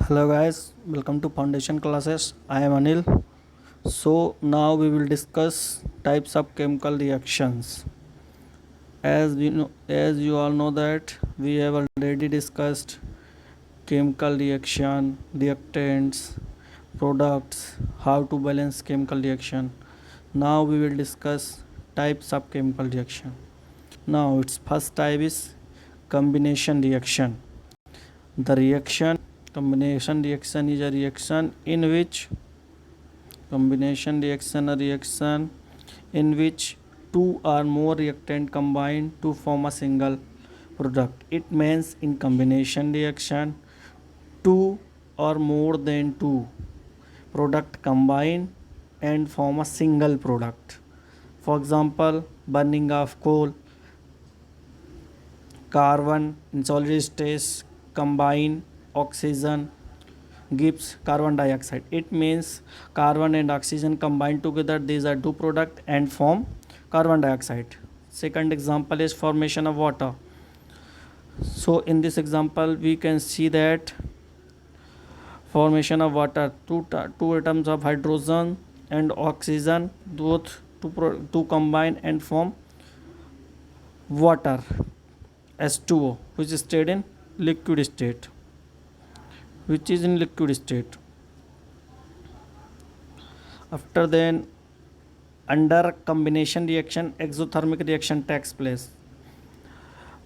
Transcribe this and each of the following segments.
Hello guys, welcome to foundation classes. I am Anil. So now we will discuss types of chemical reactions. As you all know that we have already discussed chemical reaction, reactants, products, how to balance chemical reaction. Now we will discuss types of chemical reaction. Now its first type is combination reaction. The combination reaction is a reaction in which a reaction in which two or more reactant combine to form a single product. It means in combination reaction, two or more than two product combine and form a single product. For example, burning of coal, carbon in solid state combine oxygen gives carbon dioxide. It means carbon and oxygen combine together, these are two product and form carbon dioxide. Second example is formation of water. So in this example we can see that formation of water, two atoms of hydrogen and oxygen, both two combine and form water, H2O, which is stayed in liquid state, After then, under combination reaction, exothermic reaction takes place.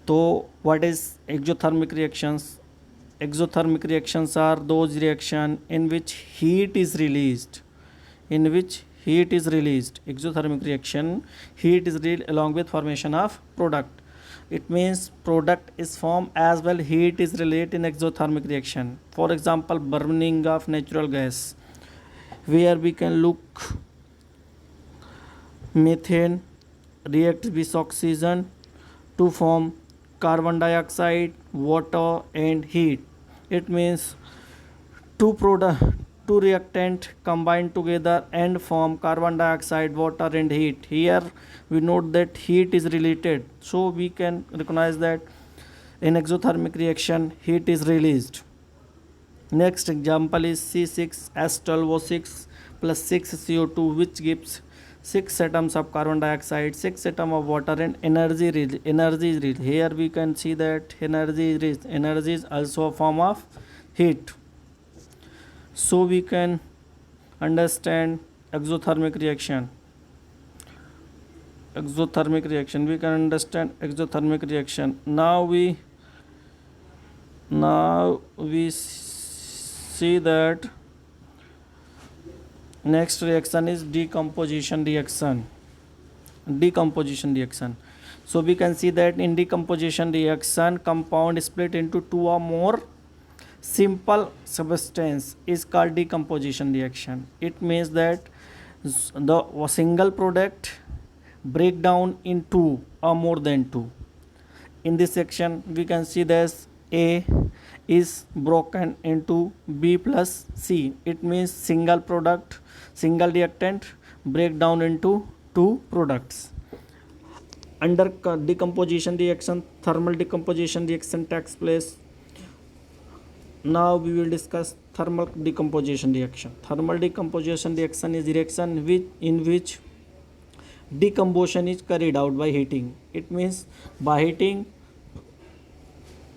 So what is exothermic reactions? Exothermic reactions are those reactions in which heat is released. Exothermic reaction, heat is released along with formation of product. It means product is formed as well heat is released in exothermic reaction. For example, burning of natural gas, where we can look methane reacts with oxygen to form carbon dioxide, water and heat. It means two reactant combine together and form carbon dioxide, water and heat. Here we note that heat is related, so we can recognize that in exothermic reaction heat is released. Next example is C6H12O6 plus 6 CO2, which gives 6 atoms of carbon dioxide, 6 atoms of water and energy is released. Here we can see that energy is also a form of heat. So we can understand exothermic reaction. We can understand exothermic reaction. Now we see that next reaction is decomposition reaction. So we can see that in decomposition reaction, compound split into two or more simple substance is called decomposition reaction. It means that the single product break down in two or more than two. In this section we can see this A is broken into B plus C. It means single reactant break down into two products. Under decomposition reaction, thermal decomposition reaction takes place. Now we will discuss thermal decomposition reaction. Thermal decomposition reaction is reaction in which decomposition is carried out by heating. It means by heating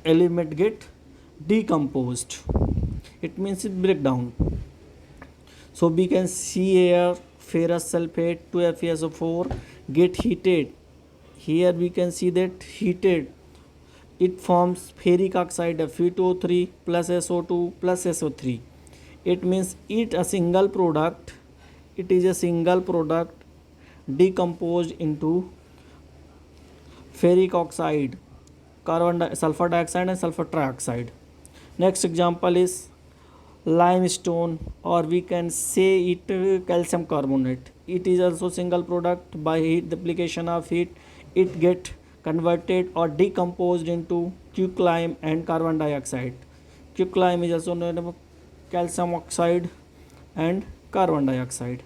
element get decomposed. It means it break down. So we can see here ferrous sulfate 2FeSO4 get heated. Here we can see that heated it forms ferric oxide Fe2O3 plus SO2 plus SO3. It means it is a single product decomposed into ferric oxide, sulfur dioxide and sulfur trioxide. Next example is limestone, or we can say it calcium carbonate. It is also single product. By heat, the application of heat, it get converted or decomposed into quicklime and carbon dioxide. Quicklime is also known as calcium oxide and carbon dioxide.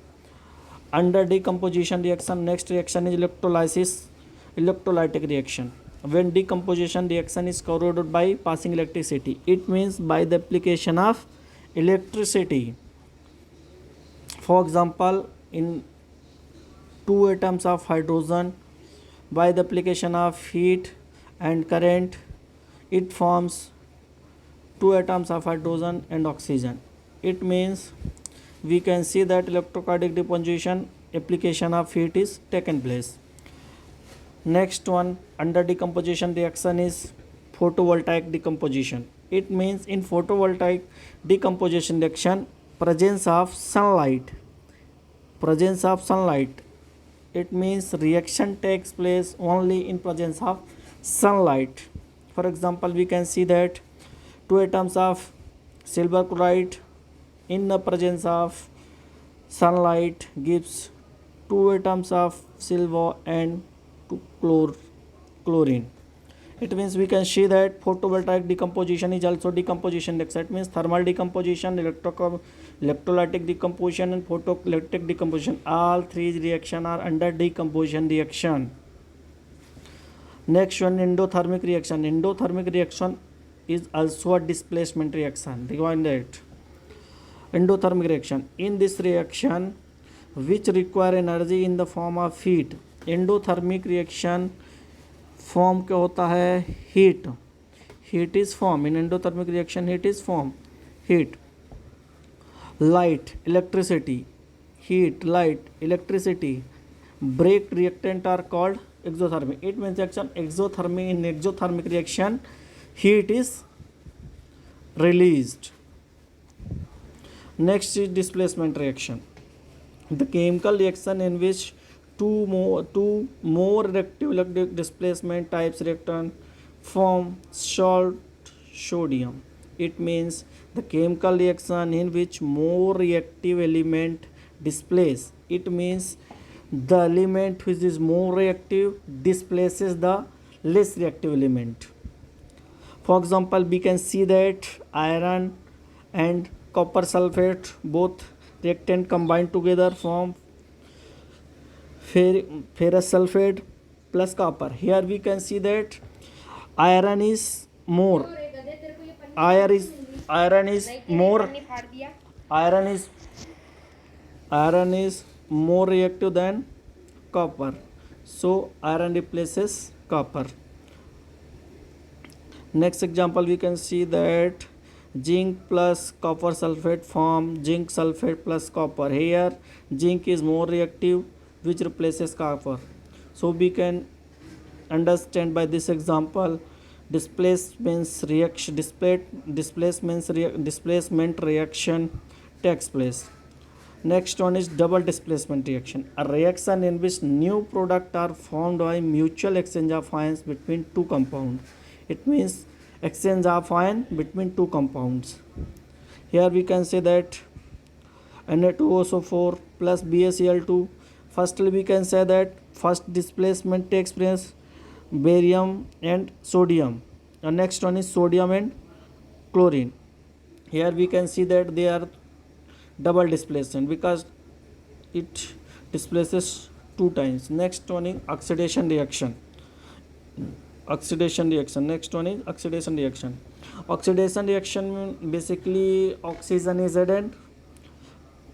Under decomposition reaction, next reaction is electrolytic reaction. When decomposition reaction is corroded by passing electricity, it means by the application of electricity. For example, in two atoms of hydrogen, by the application of heat and current, it forms two atoms of hydrogen and oxygen. It means we can see that electrocardic decomposition application of heat is taken place. Next one under decomposition reaction is photovoltaic decomposition. It means in photovoltaic decomposition reaction presence of sunlight. It means reaction takes place only in presence of sunlight. For example, we can see that two atoms of silver chloride in the presence of sunlight gives two atoms of silver and chlorine. It means we can see that photovoltaic decomposition is also decomposition reaction. It means thermal decomposition, electrolytic decomposition and photoelectric decomposition. All three reactions are under decomposition reaction. Next one, endothermic reaction. Endothermic reaction is also a displacement reaction. Rewind that. Endothermic reaction. In this reaction, which require energy in the form of heat. Endothermic reaction form क्या होता है? Heat is form in endothermic reaction. Heat is form. Heat, light, electricity. Heat, light, electricity, break reactant are called exothermic. It means reaction exothermic. In exothermic reaction heat is released. Next is displacement reaction. The chemical reaction in which two more reactive electric displacement types reactant form salt sodium. It means the chemical reaction in which more reactive element displace. It means the element which is more reactive displaces the less reactive element. For example, we can see that iron and copper sulfate both reactant combined together form ferrous sulfate plus copper. Here we can see that iron is more more reactive than copper, so iron replaces copper. Next example, we can see that zinc plus copper sulfate form zinc sulfate plus copper. Here zinc is more reactive, which replaces copper. So we can understand by this example displacement reaction takes place. Next one is double displacement reaction, a reaction in which new products are formed by mutual exchange of ions between two compounds. It means exchange of ion between two compounds. Here we can say that Na2SO4 plus BaCl2. Firstly, we can say that first displacement takes place barium and sodium. The next one is sodium and chlorine. Here we can see that they are double displacement because it displaces two times. Next one is oxidation reaction. Next one is oxidation reaction. Oxidation reaction basically oxygen is added.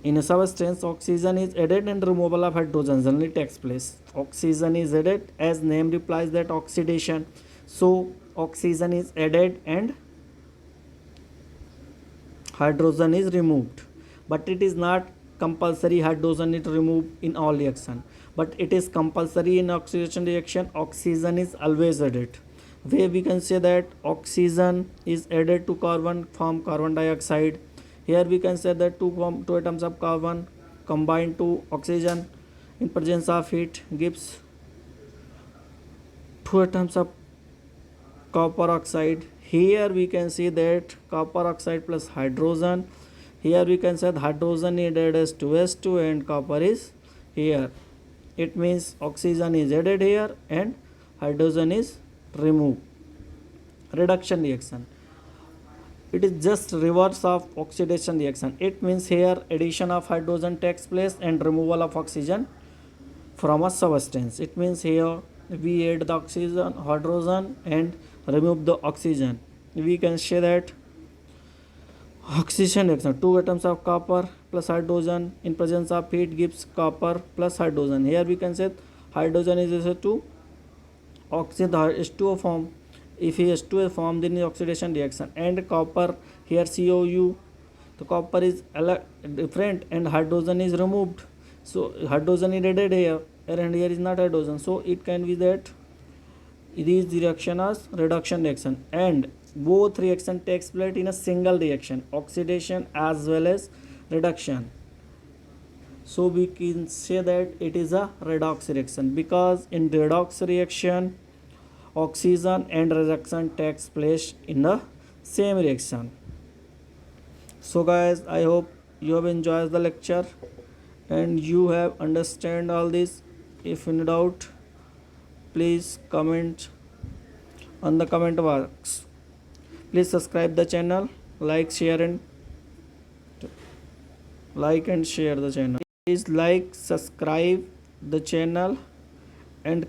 In a substance, oxygen is added and removal of hydrogen generally takes place. Oxygen is added, as name implies that oxidation. So oxygen is added and hydrogen is removed. But it is not compulsory hydrogen is removed in all reaction. But it is compulsory in oxidation reaction. Oxygen is always added. Where we can say that oxygen is added to carbon, form carbon dioxide. Here we can say that two atoms of carbon combined to oxygen in presence of heat gives two atoms of copper oxide. Here we can see that copper oxide plus hydrogen. Here we can say that hydrogen is added as 2s2 and copper is here. It means oxygen is added here and hydrogen is removed. Reduction reaction. It is just reverse of oxidation reaction. It means here addition of hydrogen takes place and removal of oxygen from a substance. It means here we add the oxygen, hydrogen and remove the oxygen. We can say that Oxidation reaction, two atoms of copper plus hydrogen in presence of heat gives copper plus hydrogen. Here we can say hydrogen is equal to oxygen H2O form. If H2O form, then is oxidation reaction. And copper, here COU, the copper is different and hydrogen is removed. So hydrogen is added here and here is not hydrogen. So it can be that this reaction as reduction reaction, and both reaction takes place in a single reaction, oxidation as well as reduction. So we can say that it is a redox reaction, because in redox reaction oxygen and reduction takes place in the same reaction. So guys, I hope you have enjoyed the lecture and you have understand all this. If in doubt, please comment on the comment box. Please subscribe the channel, like and share the channel. Please like, subscribe the channel and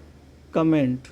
comment.